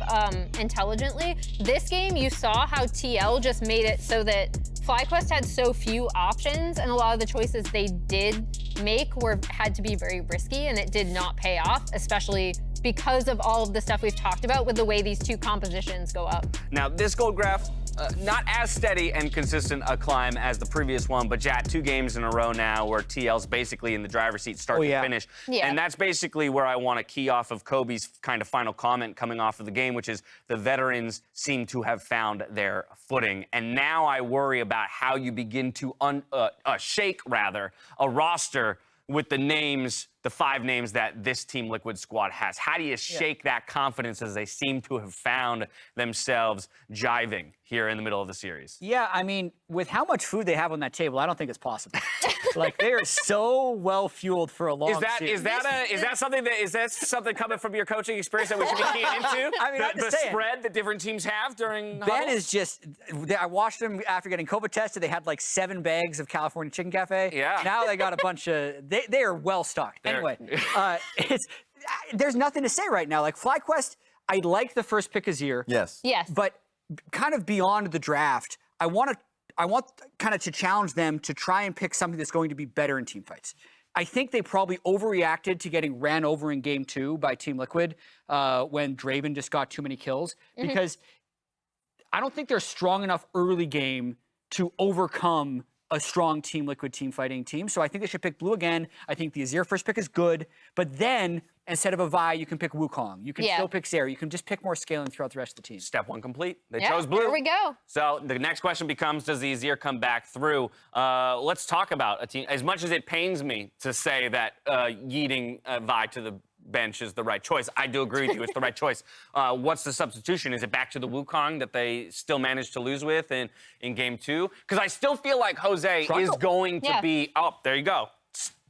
intelligently. This game you saw how TL just made it so that FlyQuest had so few options, and a lot of the choices they did make had to be very risky, and it did not pay off, especially because of all of the stuff we've talked about with the way these two compositions go up. Now, this gold graph, not as steady and consistent a climb as the previous one, but Jat, 2 games in a row now where TL's basically in the driver's seat start to finish. And that's basically where I want to key off of Kobe's kind of final comment coming off of the game, which is the veterans seem to have found their footing. And now I worry about how you begin to shake a roster with the names, the 5 names that this Team Liquid squad has. How do you shake that confidence as they seem to have found themselves jiving here in the middle of the series? Yeah, I mean, with how much food they have on that table, I don't think it's possible. Like, they are so well fueled for a long series. Is that something coming from your coaching experience that we should be keying into? I mean, the spread that different teams have during Ben huddle? is just, I watched them after getting COVID tested. They had like 7 bags of California Chicken Cafe. Yeah. Now they got a bunch of, they are well stocked. Anyway, there's nothing to say right now. Like FlyQuest, I like the first pick Azir. Yes. Yes. But kind of beyond the draft, I want kind of to challenge them to try and pick something that's going to be better in team fights. I think they probably overreacted to getting ran over in game 2 by Team Liquid when Draven just got too many kills, because I don't think they're strong enough early game to overcome a strong Team Liquid team fighting team. So I think they should pick blue again. I think the Azir first pick is good, but then instead of a Vi, you can pick Wukong. You can still pick Zeri. You can just pick more scaling throughout the rest of the team. Step 1 complete. They chose blue. There we go. So the next question becomes, does the Azir come back through? Let's talk about a team. As much as it pains me to say that yeeting Vi to the bench is the right choice, I do agree with you. It's the right choice. What's the substitution? Is it back to the Wukong that they still managed to lose with in game 2? Because I still feel like Jose is going to be... Oh, there you go.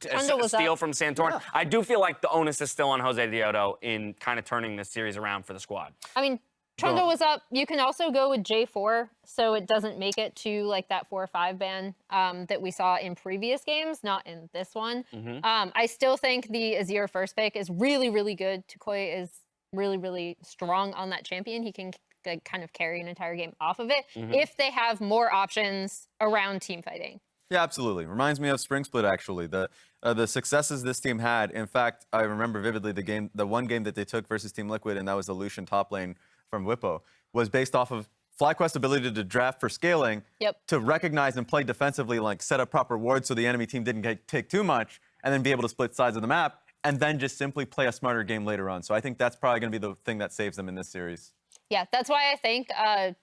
Steal from Santorin. Yeah. I do feel like the onus is still on Josedeodo in kind of turning this series around for the squad. I mean, Trundle was up. You can also go with J4, so it doesn't make it to like that 4 or 5 ban that we saw in previous games, not in this one. I still think the Azir first pick is really, really good. toucouille is really, really strong on that champion. He can kind of carry an entire game off of it if they have more options around team fighting. Yeah, absolutely. Reminds me of Spring Split, actually. The successes this team had. In fact, I remember vividly the one game that they took versus Team Liquid, and that was the Lucian top lane from Bwipo, was based off of FlyQuest's ability to draft for scaling, to recognize and play defensively, like set up proper wards so the enemy team didn't take too much, and then be able to split sides of the map, and then just simply play a smarter game later on. So I think that's probably going to be the thing that saves them in this series. Yeah, that's why I think to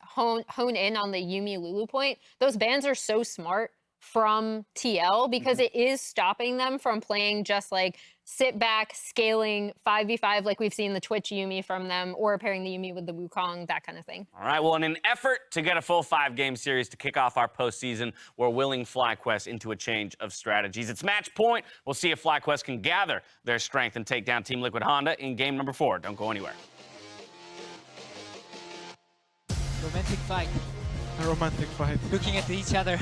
hone in on the Yuumi Lulu point, those bans are so smart from TL because it is stopping them from playing just like sit back, scaling 5v5 like we've seen the Twitch Yuumi from them, or pairing the Yuumi with the Wukong, that kind of thing. All right, well, in an effort to get a full 5-game series to kick off our postseason, we're willing FlyQuest into a change of strategies. It's match point. We'll see if FlyQuest can gather their strength and take down Team Liquid Honda in game number 4. Don't go anywhere. Romantic fight. A romantic fight. Looking at each other.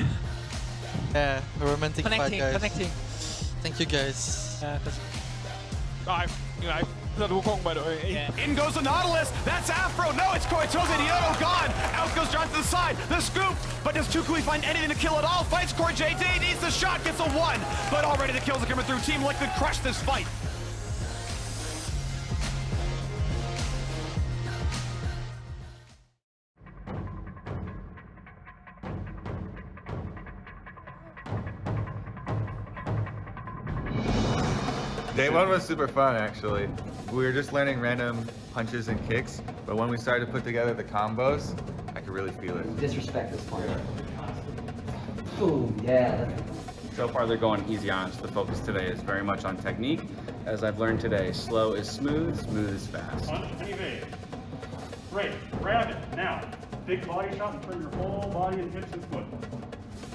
Yeah, a romantic fight, guys. Connecting. Thank you, guys. In goes the Nautilus. That's Afro. No, it's Josedeodo gone. Out goes John to the side. The scoop. But does toucouille find anything to kill at all? Fights CoreJJ. Needs the shot. Gets a 1. But already the kills are coming through. Team Liquid crushed this fight. Day 1 was super fun, actually. We were just learning random punches and kicks, but when we started to put together the combos, I could really feel it. Disrespect this part. Ooh, yeah. So far, they're going easy on us. The focus today is very much on technique. As I've learned today, slow is smooth, smooth is fast. Great, grab it, now. Big body shot and turn your whole body and hips and foot.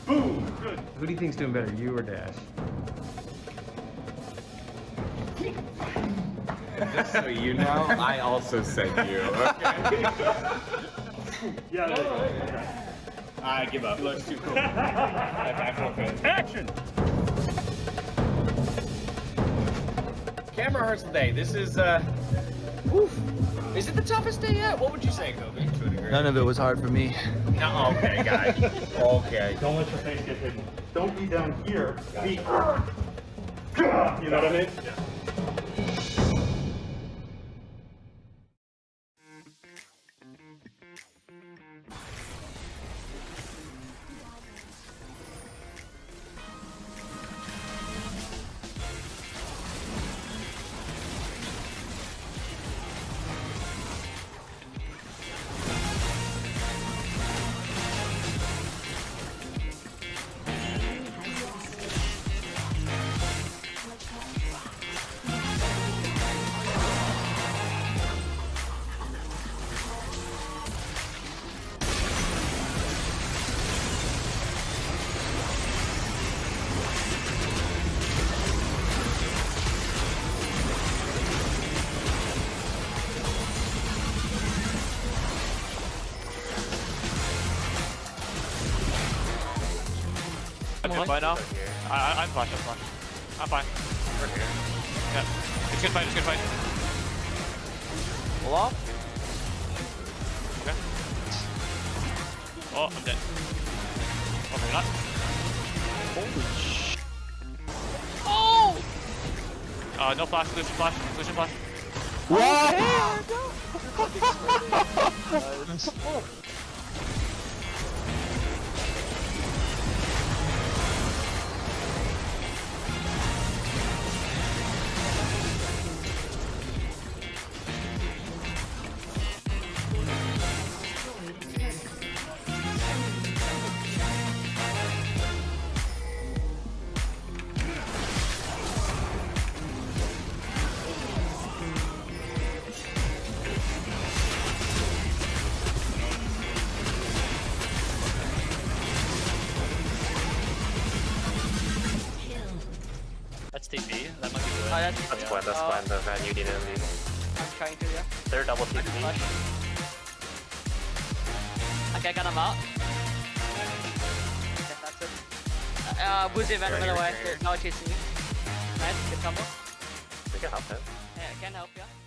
Boom, good. Who do you think's doing better, you or Dash? Just so you know, I also said you, okay? Yeah, there you go. Okay. I give up. Looks too cool. Action! Camera rehearsal day. This is, is it the toughest day yet? What would you say, Kobe, to a degree? None of it was hard for me. No, okay, guys. Okay. Don't let your face get hidden. Don't be down here. Be, you know what I mean? Yeah. I'm fine now. I'm fine. I'm fine. Yeah. It's good fight, it's good fight. Pull off. Okay. Oh, I'm dead. Oh, maybe not. Holy sh. Oh! No flash, Lucian flash, Lucian flash. What? That's TP, that might be good. Oh, that's fine, the value didn't leave. I'm trying to, yeah. They're double TP. Okay, got him out. Okay, that's it. Boozy event by the way. Now chasing me. Nice, good combo. We can help it. Yeah, I can help, yeah.